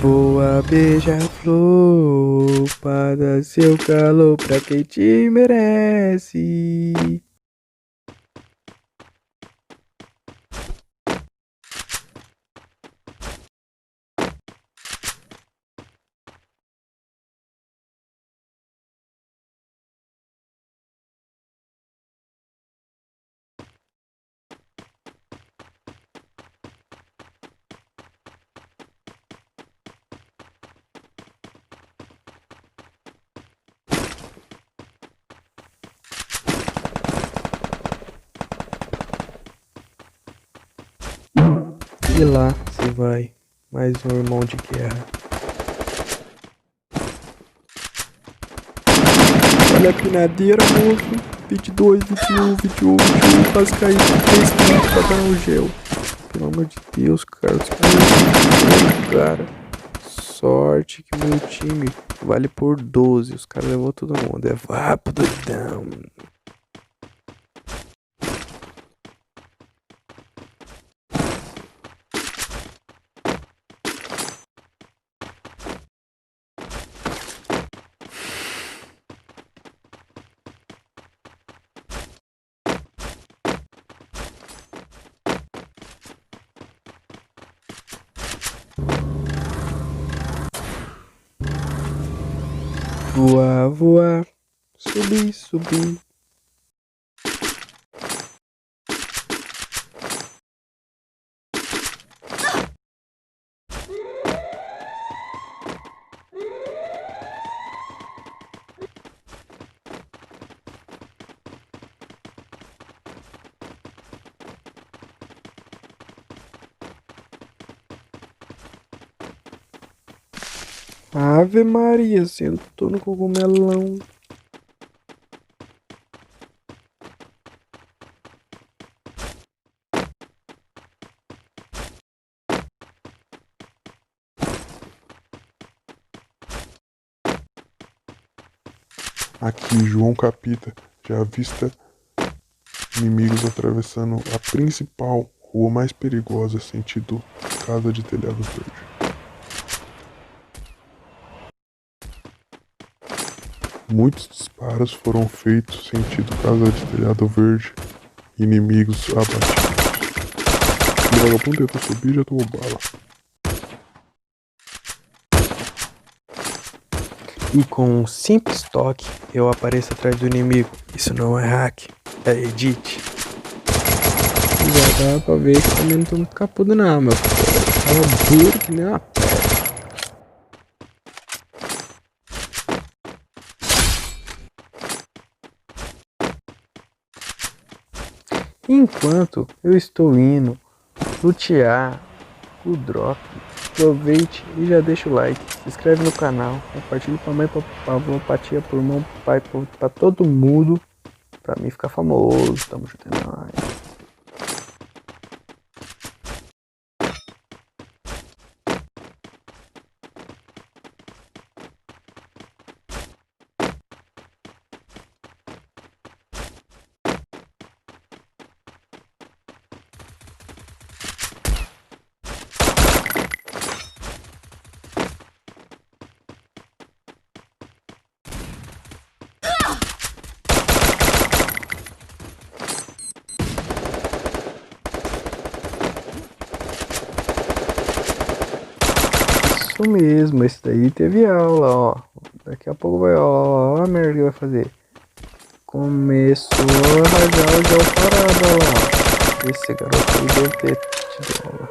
Voa, beija-flor, para seu calor pra quem te merece. E lá se vai, mais um irmão de guerra. Olha a pinadeira, moço. 22, 21, 21, 21, quase caí. 3 minutos pra dar um gel. Pelo amor de Deus, cara. Os caras, cara. Sorte que o meu time vale por 12. Os caras levou todo mundo. É vapo, doidão. Voar, voar. Subir, subir. Ave Maria, sentou no cogumelão. Aqui, João Capita, já avista inimigos atravessando a principal rua mais perigosa, sentido Casa de Telhado Verde. Muitos disparos foram feitos sentido Casa de Telhado Verde, inimigos abatidos. O vagabundo tentou subir e já tomou bala. E com um simples toque, eu apareço atrás do inimigo. Isso não é hack, é edit. Já dá pra ver que também não tô muito capudo não, meu filho. Tava duro que nem uma pedra. Enquanto eu estou indo lutear o drop, aproveite e já deixa o like, se inscreve no canal, compartilha pra mãe, pra avó, pra tia, pro irmão, pro pai, pra todo mundo, pra mim ficar famoso. Tamo junto, é nóis. Isso mesmo, esse daí teve aula, ó. Daqui a pouco vai, ó, a merda que vai fazer. Começou a rasgar o gel parado, ó lá. Esse garoto aí deve ter tido aula.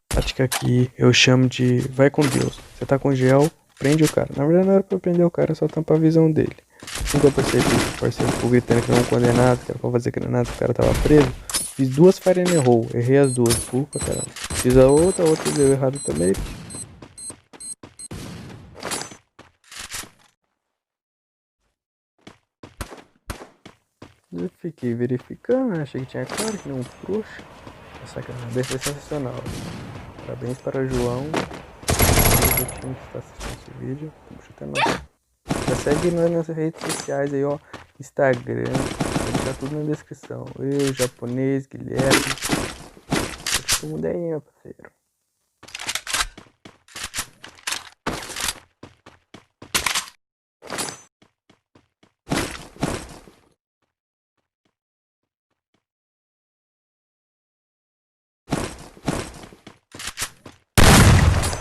Tática aqui eu chamo de vai com Deus. Você tá com gel, prende o cara. Na verdade não era pra prender o cara, só tampa a visão dele. Assim que eu percebi que o parceiro ficou gritando que não é um condenado, que era pra fazer granada, que o cara tava preso. Fiz 2 fire and roll, errei as 2, desculpa, cara. Fiz a outra deu errado também. Eu fiquei verificando, achei que tinha cara, que não um trouxa. Essa cara deve ser sensacional. Parabéns para João, do time que está assistindo esse vídeo. Tamo chutando. Já segue nós nas redes sociais aí, ó. Instagram, vou deixar tudo na descrição. Eu, japonês, Guilherme. Todo mundo aí, meu parceiro.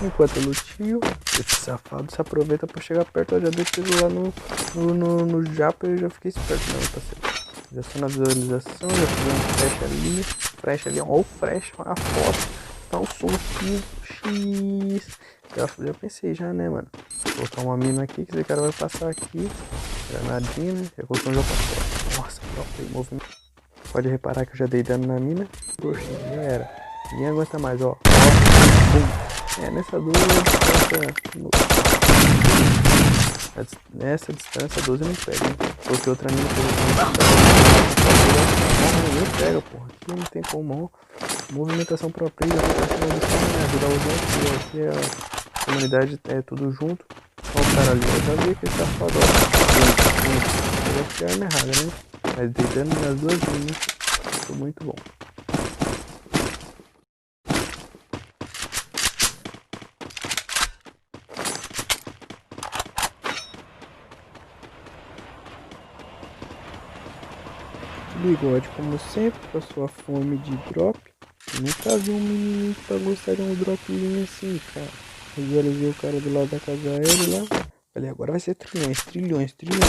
Enquanto eu lutio, esse safado se aproveita pra chegar perto. Eu já dei tiro lá no Japa e eu já fiquei esperto, não, parceiro. Já sou na visualização, já fiz um flash ali, ó, o flash, a foto, tá um som aqui, X. Já pensei já, né, mano? Vou colocar uma mina aqui, que esse cara vai passar aqui, granadinha, né? Já colocou um jogo pra fora. Nossa, próprio movimento. Pode reparar que eu já dei dano na mina. Poxa, já era. Ninguém aguenta mais, ó. Bum. Nessa nessa distância 12 não pega, hein? Porque outra mina não pega, porra. Aqui não tem como. Movimentação própria, ajudar os outros. Aqui a comunidade é tudo junto. Olha o cara ali, eu já vi que ele tá foda. Eu acho que é a arma errada, né? Mas deitando nas duas linhas, ficou muito bom. Bigode, como sempre, com a sua fome de drop. Eu nunca vi um menino pra gostar de um dropzinho assim, cara. Visualizei o cara do lado da casa aérea lá. Falei, agora vai ser trilhões, trilhões, trilhões.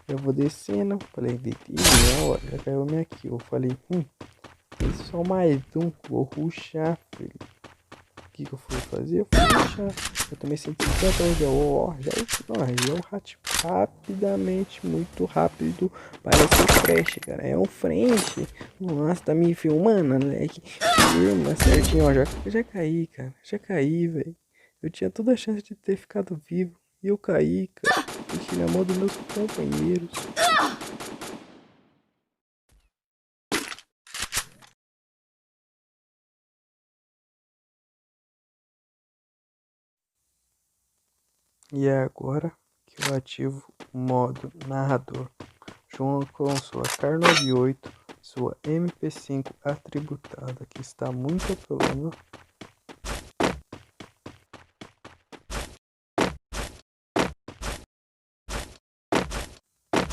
Eu vou descendo, falei, deitei meia hora, já caiu minha kill. Eu falei, tem só mais um, vou rushar, filho. O que eu fui fazer? Eu fui rushar. Eu tomei 150 onde ó, já é um rat rapidamente, muito rápido. Parece um Fresh, cara. É um French. Nossa, tá me filmando, moleque. Filma certinho, ó. Já caí, cara. Já caí, velho. Eu tinha toda a chance de ter ficado vivo. E eu caí, cara. Deixei na mão dos meus companheiros. E é agora que eu ativo o modo narrador. João com sua Kar 98, sua MP5 atributada, que está muito apelona.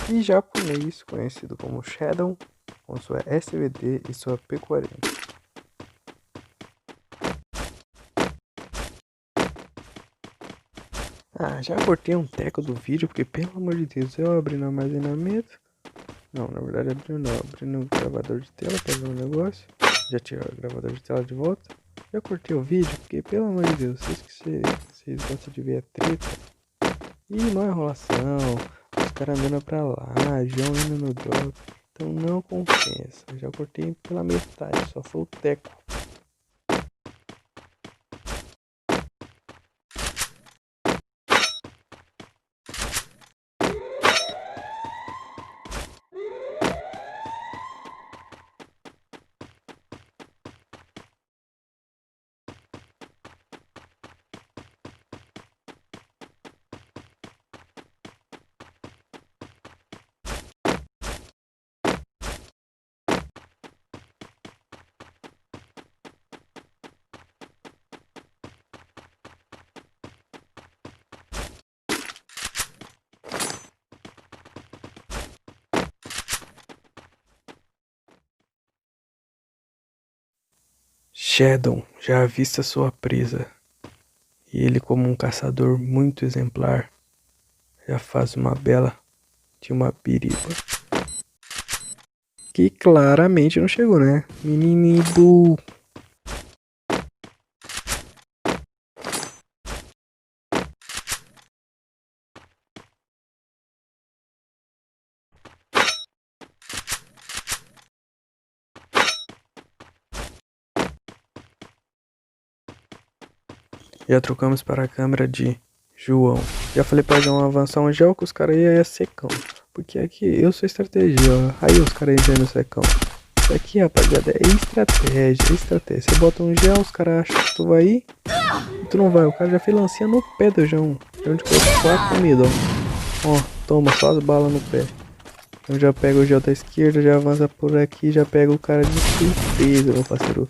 E japonês, conhecido como Shadow, com sua SVD e sua P40. Já cortei um teco do vídeo, porque pelo amor de Deus, eu abri no armazenamento. Não, na verdade abri no gravador de tela para ver um negócio. Já tirei o gravador de tela de volta. Já cortei o vídeo, porque pelo amor de Deus, vocês gostam de ver a treta. E não é enrolação, os caras andando pra lá, João indo no drop. Então não compensa. Já cortei pela metade, só foi o teco. Shadow já avista sua presa, e ele, como um caçador muito exemplar, já faz uma bela de uma biriba. Que claramente não chegou, né? Meninibu. Já trocamos para a câmera de João. Já falei pra João avançar um gel que os caras iam secão. Porque aqui eu sou estratégia, ó. Aí os caras entram no secão. Isso aqui, rapaziada, é estratégia, é estratégia. Você bota um gel, os caras acham que tu vai ir e tu não vai. O cara já fez lancinha no pé do João. Onde colocou a comida, ó. Ó, toma só as balas no pé. Então já pega o gel da esquerda, já avança por aqui, já pega o cara de surpresa, meu parceiro.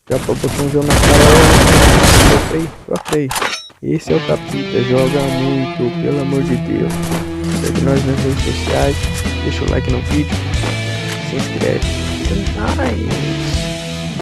Já botou um gel na cara. Gostei. Esse é o Capita, joga muito, pelo amor de Deus. Segue nós nas redes sociais, deixa o like no vídeo, se inscreve. Nice.